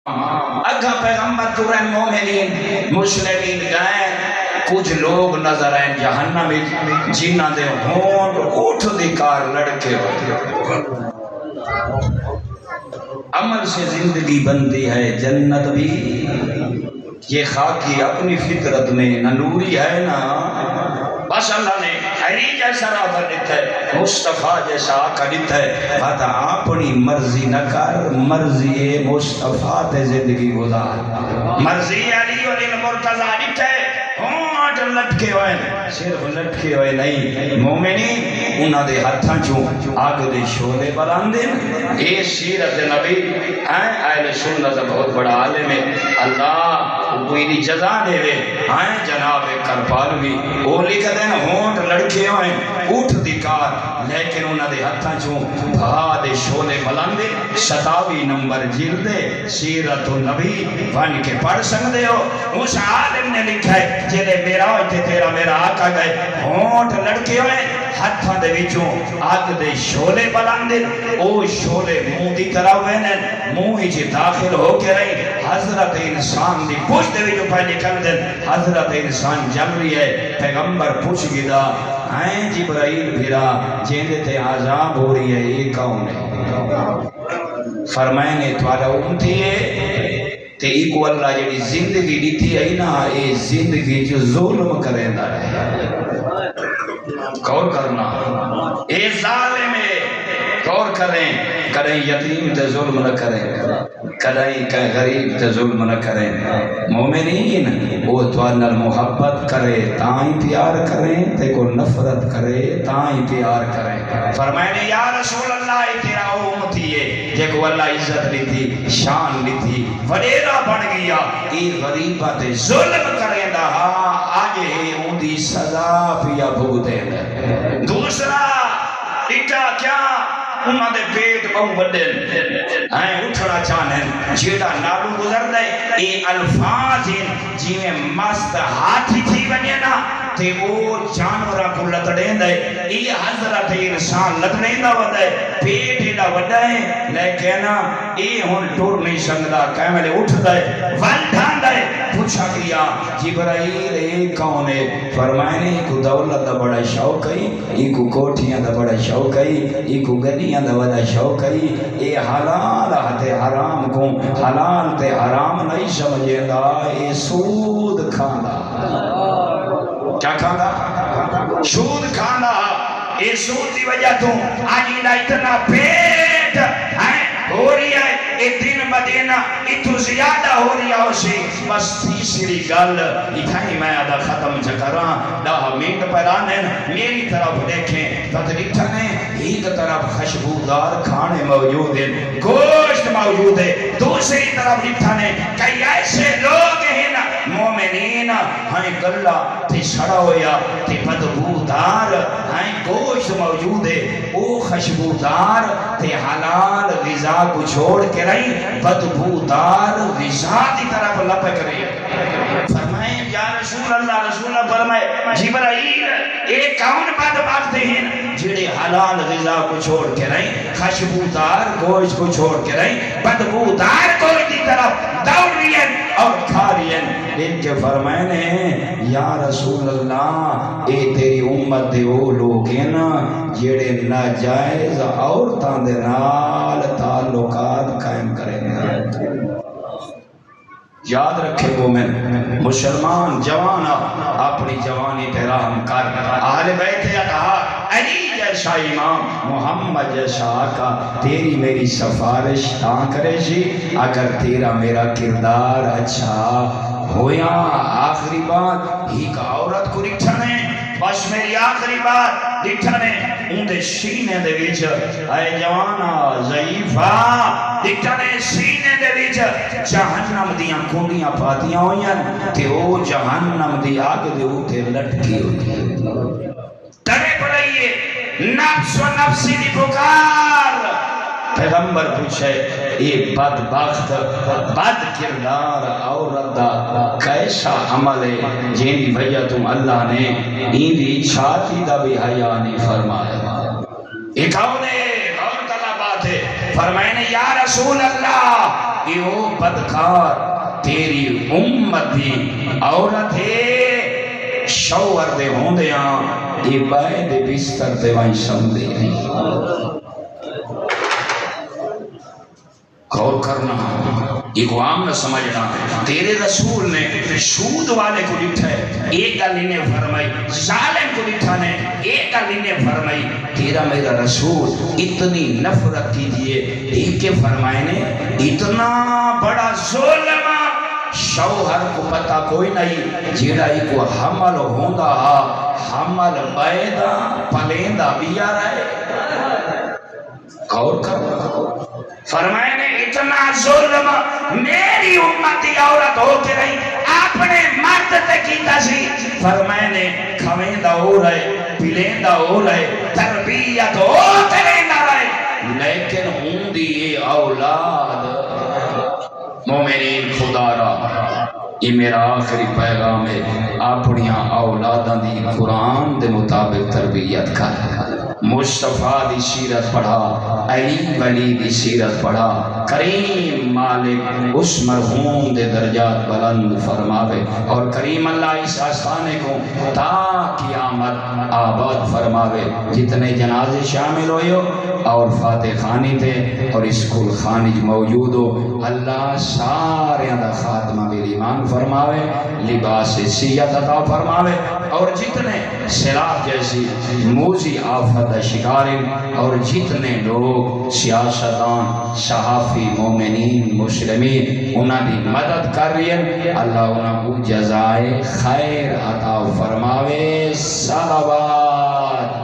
اگا پیغمبر تورن مومنین مسلمین گئے کچھ لوگ نظر آئیں جہنم جنہ دے ہونٹ اٹھ دکار لڑکے ہوتے عمل سے زندگی بنتی ہے جنت بھی یہ خاکی اپنی فطرت میں نہ نوری ہے نا بس اللہ نے ہری جیسا راہ دیتا ہے مصطفیٰ جیسا آقا دیتا ہے بتا اپنی مرضی نہ کر مرضی مصطفیٰ تے زندگی گزار مرضی علی علی مرتضی دیتا ہے ہونٹ لٹکے ہوئے صرف لٹکے ہوئے نہیں مومنین انہاں دے ہتھاں چوں آگ دے شعلے بلاندے اے سیرت نبی اہل سنت بہت بڑا عالم ہے اللہ کوئی دی جزا دے وے جناب کرپالوی وہ لکھ دیں ہونٹ لڑکے ہوئے اٹھ دکار لیکن انہاں دے ہتھاں چوں بہا دے شعلے بلاندے 27 نمبر جلدے سیرت النبی بن کے پڑھ سکتے ہو اس عالم نے لکھا ہے جلے میرا ہوئے تیرا میرا آقا گئے ہونٹ لڑکے ہوئے ہتھاں دے وچوں آگ دے شعلے بلاندے او شعلے منہ دی طرح ہوئے منہ ہی داخل ہو کے رہی حضرت انسان دی پوچھ دے وچوں پہلے نکل دیں حضرت انسان جل رہی ہے پیغمبر پوچھ گدا ہیں جبرائیل بھیرا جیندے تے عذاب ہو رہی ہے یہ کون ہے فرمائے نے توالا امتی ہے تے ایکو اللہ جڑی زندگی دیتی ہے نا اے زندگی جو ظلم کریں دا ہے غور کرنا اے ظالم ہے غور کریں کریں یتیم تے ظلم نہ کریں کریں غریب تے ظلم نہ کریں مومنین وہ توانر محبت کرے تائیں پیار کریں تے کو نفرت کرے تائیں پیار کریں فرمائے یا رسول اللہ تیرا امتی ہے جے کو اللہ عزت لی تھی شان لی تھی وڈیرا بن گیا ای غریبہ تے ظلم کریں دا آج ہے ان دی سزا پیا بھگتے ہیں دوسرا ٹکا کیا انہاں دے پیٹ بہو بڑھن اٹھنا چاہنے جیڑا نالو گزر دے اے الفاظ جی میں مست ہاتھی تھی بنیا نا تے وہ جانورہ کو لطڑیں دے اے حضرت انسان لطڑیں دا ودا ہے پیٹ ایڈا ودا ہے لیکن اے ہن ٹور نہیں سکدا کیملے اٹھ دے والدان دے پوچھا گیا جبرائیل اے کون ہے فرمائے نے ایک دولت دا بڑا شوق ہے ایک کوٹھیاں دا بڑا شوق ہے ایک گلیاں دا بڑا شوق ہے اے حلال تے حرام کو حلال تے حرام نہیں سمجھے دا اے سود کھانا کیا کھانا سود کھانا اے سود دی وجہ تو آجی دا اتنا پیٹ ہو رہی ہے اے دن مدینہ اتو زیادہ ہو رہی ہے اسے بس تیسری گل اتھائی میں آدھا ختم چکران دا منٹ پیرانے میری طرف دیکھیں تدریٹھنے ایک طرف خشبودار کھانے موجود ہیں گوشت موجود ہے دوسری طرف دیٹھنے کئی ایسے لوگ ہیں مومنین ہائیں گلہ تے سڑا ہویا تے بدبودار ہائیں گوشت موجود ہے او خشبودار تے حلال غذا کو چھوڑ کے رہی بدبودار غذا دی طرف لپک رہی فرمائیں یا رسول اللہ فرمائے جبرائیل ایک کون بدبخت ہیں جڑے حلال غذا کو چھوڑ کے رہی خشبودار گوشت کو چھوڑ کے رہی بدبودار گوشت دی طرف دوڑ رہی ہیں اور کھا رہی ہیں ان کے فرمائنے یا رسول اللہ اے تیری امت دے وہ لوگ ہیں نا جڑے ناجائز عورتاں دے نال تعلقات قائم کریں گے یاد رکھے مومن مسلمان جوان اپنی جوانی پہ رحم کر اہل بیت اطہار علی جیسا امام محمد جیسا آقا تیری میری سفارش تاں کرے جی اگر تیرا میرا کردار اچھا ہویا آخری بات ہی کا عورت کو رکھنے بس میری آخری بات رکھنے ان دے سینے دے ویچ اے جوانا ضعیفہ رکھنے سینے دے ویچ جہنم دیاں کھونڈیاں پاتیاں ہوئیں کہ وہ جہنم دی آگ دے ہوتے لٹکی ہوئی ترے پڑھائیے نفس و نفسی دی پکار پیغمبر پوچھے یہ بدبخت بد کردار عورت دا کیسا عمل ہے جن دی وجہ تم اللہ نے این دی چھاتی دا بھی حیا نہیں فرمایا ایک اور غور طلب بات ہے فرمائے یا رسول اللہ یہ او بدکار تیری امت دی عورت ہے شوہر دے ہوندیاں یہ بائے دے بستر دے وائیں سمدے ہیں غور کرنا ایک عام نہ سمجھنا تیرے رسول نے سود والے کو لکھا ہے ایک گل انہیں فرمائی ظالم کو لکھا نے ایک گل انہیں فرمائی تیرا میرا رسول اتنی نفرت کیجئے ایک کے فرمائے نے اتنا بڑا ظلم شوہر کو پتہ کوئی نہیں جیڑا ہی کو حمل ہوندا حمل بیدا پلیندہ بھی آ رہا ہے غور کر فرمائے نے اتنا ظلم میری امتی عورت ہو کے رہی اپنے مرد تے کیتا سی فرمائے نے کھویندہ ہو رہے پلیندہ ہو رہے تربیت ہو کے رہنا رہے لیکن ہوں دی یہ اولاد مومنین خدا را یہ میرا آخری پیغام ہے اپنیاں اولاداں دی قرآن دے مطابق تربیت کر مصطفیٰ دی سیرت پڑھا علی ولی دی سیرت پڑھا کریم مالک اس مرحوم دے درجات بلند فرماوے اور کریم اللہ اس آستانے کو تا قیامت آباد فرماوے جتنے جنازے شامل ہوئے اور فاتح خانی تھے اور اسکول خانج موجود ہو اللہ سارے اندہ خاتمہ بے ایمان فرماوے لباس سیت عطا فرماوے اور جتنے سیلاب جیسی موزی آفت شکارن اور جتنے لوگ سیاستان صحافی مومنین مسلمین انہاں دی مدد کر رہی ہیں اللہ انہاں کو جزائے خیر عطا فرماوے صلوات